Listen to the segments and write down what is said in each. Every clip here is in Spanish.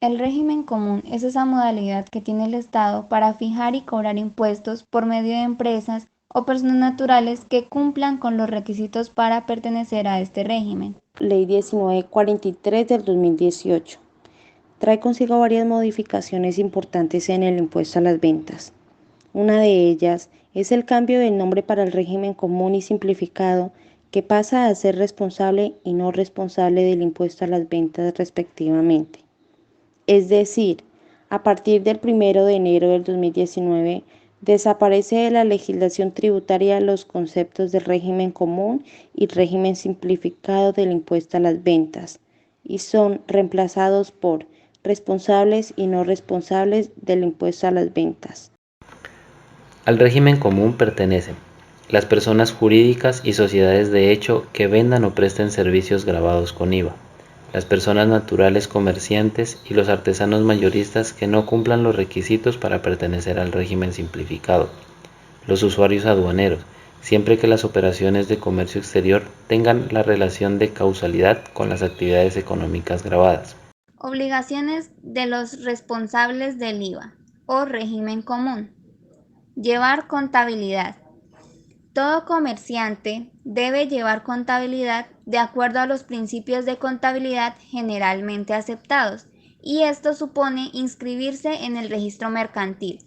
El régimen común es esa modalidad que tiene el Estado para fijar y cobrar impuestos por medio de empresas o personas naturales que cumplan con los requisitos para pertenecer a este régimen. Ley 1943 del 2018. Trae consigo varias modificaciones importantes en el impuesto a las ventas. Una de ellas es el cambio del nombre para el régimen común y simplificado, que pasa a ser responsable y no responsable del impuesto a las ventas respectivamente. Es decir, a partir del 1 de enero del 2019, desaparece de la legislación tributaria los conceptos de régimen común y régimen simplificado del impuesto a las ventas y son reemplazados por responsables y no responsables del impuesto a las ventas. Al régimen común pertenecen las personas jurídicas y sociedades de hecho que vendan o presten servicios gravados con IVA, las personas naturales comerciantes y los artesanos mayoristas que no cumplan los requisitos para pertenecer al régimen simplificado, los usuarios aduaneros, siempre que las operaciones de comercio exterior tengan la relación de causalidad con las actividades económicas gravadas. Obligaciones de los responsables del IVA o régimen común. Llevar contabilidad. Todo comerciante debe llevar contabilidad de acuerdo a los principios de contabilidad generalmente aceptados, y esto supone inscribirse en el registro mercantil,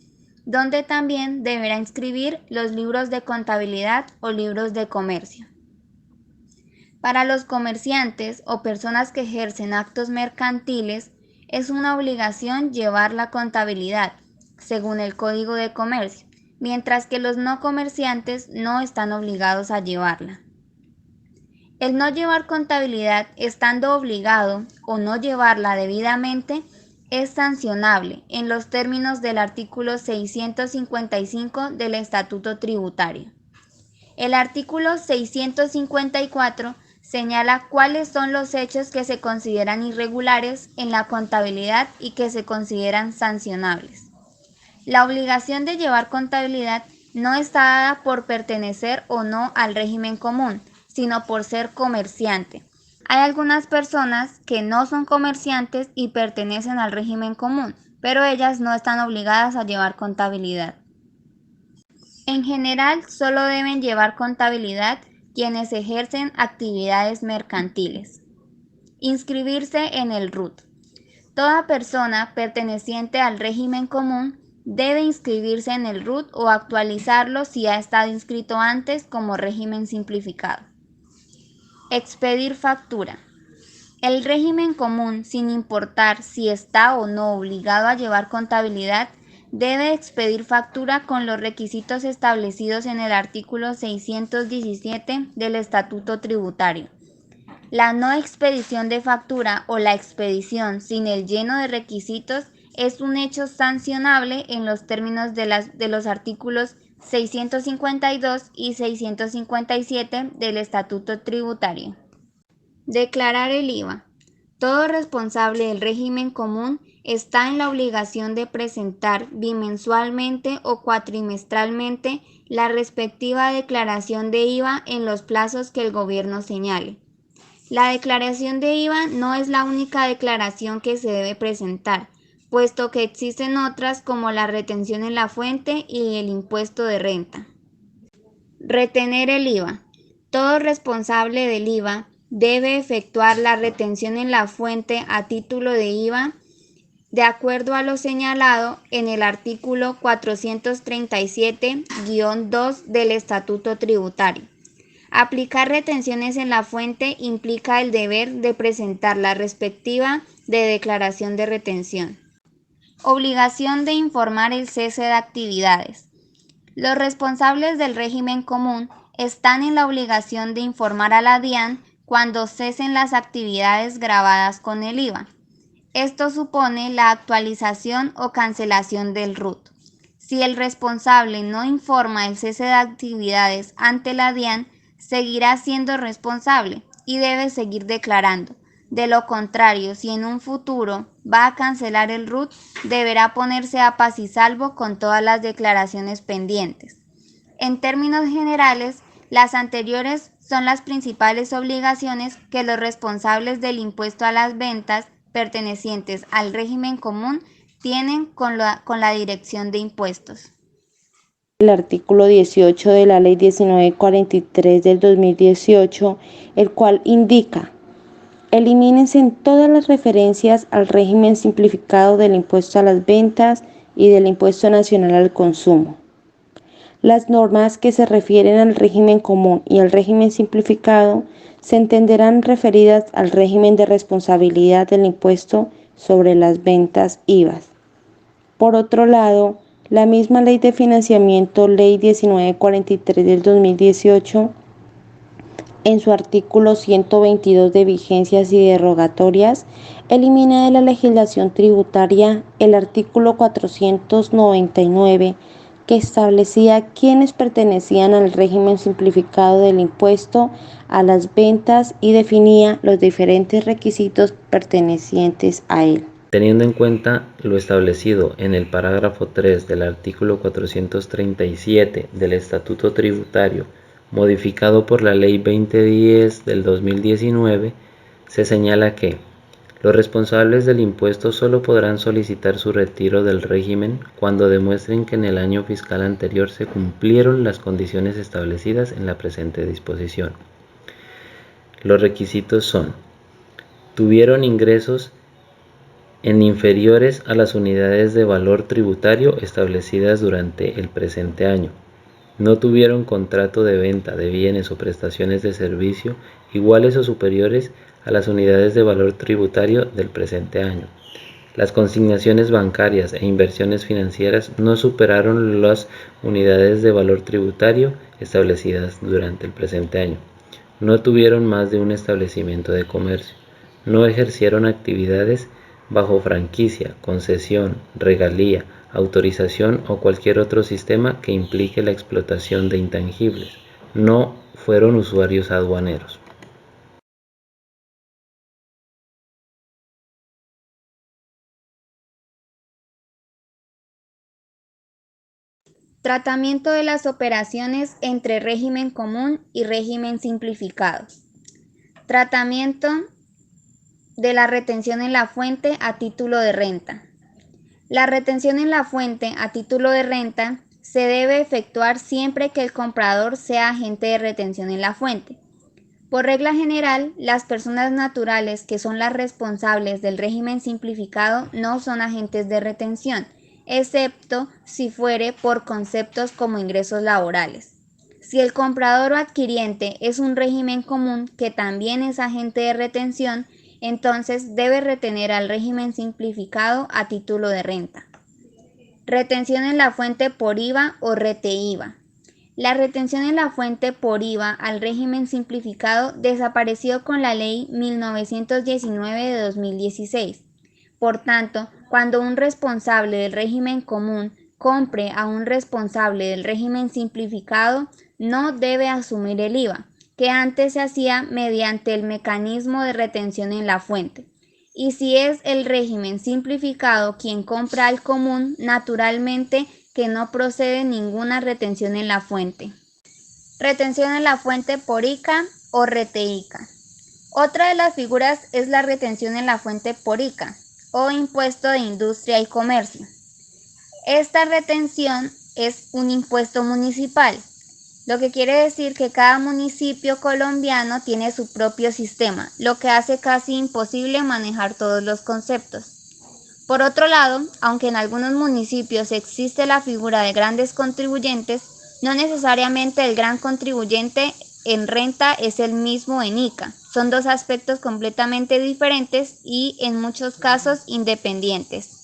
donde también deberá inscribir los libros de contabilidad o libros de comercio. Para los comerciantes o personas que ejercen actos mercantiles, es una obligación llevar la contabilidad, según el Código de Comercio, mientras que los no comerciantes no están obligados a llevarla. El no llevar contabilidad estando obligado o no llevarla debidamente es sancionable en los términos del artículo 655 del Estatuto Tributario. El artículo 654 señala cuáles son los hechos que se consideran irregulares en la contabilidad y que se consideran sancionables. La obligación de llevar contabilidad no está dada por pertenecer o no al régimen común, sino por ser comerciante. Hay algunas personas que no son comerciantes y pertenecen al régimen común, pero ellas no están obligadas a llevar contabilidad. En general, solo deben llevar contabilidad quienes ejercen actividades mercantiles. Inscribirse en el RUT. Toda persona perteneciente al régimen común debe inscribirse en el RUT o actualizarlo si ha estado inscrito antes como régimen simplificado. Expedir factura. El régimen común, sin importar si está o no obligado a llevar contabilidad, debe expedir factura con los requisitos establecidos en el artículo 617 del Estatuto Tributario. La no expedición de factura o la expedición sin el lleno de requisitos es un hecho sancionable en los términos de los artículos 652 y 657 del Estatuto Tributario. Declarar el IVA. Todo responsable del régimen común está en la obligación de presentar bimensualmente o cuatrimestralmente la respectiva declaración de IVA en los plazos que el gobierno señale. La declaración de IVA no es la única declaración que se debe presentar, puesto que existen otras como la retención en la fuente y el impuesto de renta. Retener el IVA. Todo responsable del IVA debe efectuar la retención en la fuente a título de IVA de acuerdo a lo señalado en el artículo 437-2 del Estatuto Tributario. Aplicar retenciones en la fuente implica el deber de presentar la respectiva de declaración de retención. Obligación de informar el cese de actividades. Los responsables del régimen común están en la obligación de informar a la DIAN cuando cesen las actividades gravadas con el IVA. Esto supone la actualización o cancelación del RUT. Si el responsable no informa el cese de actividades ante la DIAN, seguirá siendo responsable y debe seguir declarando. De lo contrario, si en un futuro va a cancelar el RUT, deberá ponerse a paz y salvo con todas las declaraciones pendientes. En términos generales, las anteriores son las principales obligaciones que los responsables del impuesto a las ventas pertenecientes al régimen común tienen con la Dirección de Impuestos. El artículo 18 de la Ley 1943 del 2018, el cual indica: elimínense todas las referencias al régimen simplificado del impuesto a las ventas y del impuesto nacional al consumo. Las normas que se refieren al régimen común y al régimen simplificado se entenderán referidas al régimen de responsabilidad del impuesto sobre las ventas IVA. Por otro lado, la misma Ley de Financiamiento, Ley 1943 del 2018, en su artículo 122 de vigencias y derogatorias, elimina de la legislación tributaria el artículo 499, que establecía quiénes pertenecían al régimen simplificado del impuesto a las ventas y definía los diferentes requisitos pertenecientes a él. Teniendo en cuenta lo establecido en el parágrafo 3 del artículo 437 del Estatuto Tributario, modificado por la Ley 2010 del 2019, se señala que los responsables del impuesto solo podrán solicitar su retiro del régimen cuando demuestren que en el año fiscal anterior se cumplieron las condiciones establecidas en la presente disposición. Los requisitos son: tuvieron ingresos en inferiores a las unidades de valor tributario establecidas durante el presente año, no tuvieron contrato de venta de bienes o prestaciones de servicio iguales o superiores a las unidades de valor tributario del presente año. Las consignaciones bancarias e inversiones financieras no superaron las unidades de valor tributario establecidas durante el presente año. No tuvieron más de un establecimiento de comercio. No ejercieron actividades bajo franquicia, concesión, regalía, autorización o cualquier otro sistema que implique la explotación de intangibles. No fueron usuarios aduaneros. Tratamiento de las operaciones entre régimen común y régimen simplificado. Tratamiento de la retención en la fuente a título de renta. La retención en la fuente a título de renta se debe efectuar siempre que el comprador sea agente de retención en la fuente. Por regla general, las personas naturales que son las responsables del régimen simplificado no son agentes de retención, excepto si fuere por conceptos como ingresos laborales. Si el comprador o adquiriente es un régimen común que también es agente de retención, entonces debe retener al régimen simplificado a título de renta. Retención en la fuente por IVA o rete-IVA. La retención en la fuente por IVA al régimen simplificado desapareció con la Ley 1919 de 2016. Por tanto, cuando un responsable del régimen común compre a un responsable del régimen simplificado, no debe asumir el IVA, que antes se hacía mediante el mecanismo de retención en la fuente. Y si es el régimen simplificado quien compra al común, naturalmente que no procede ninguna retención en la fuente. Retención en la fuente por ICA o rete-ICA. Otra de las figuras es la retención en la fuente por ICA o Impuesto de Industria y Comercio. Esta retención es un impuesto municipal, lo que quiere decir que cada municipio colombiano tiene su propio sistema, lo que hace casi imposible manejar todos los conceptos. Por otro lado, aunque en algunos municipios existe la figura de grandes contribuyentes, no necesariamente el gran contribuyente en renta es el mismo en ICA. Son dos aspectos completamente diferentes y en muchos casos independientes.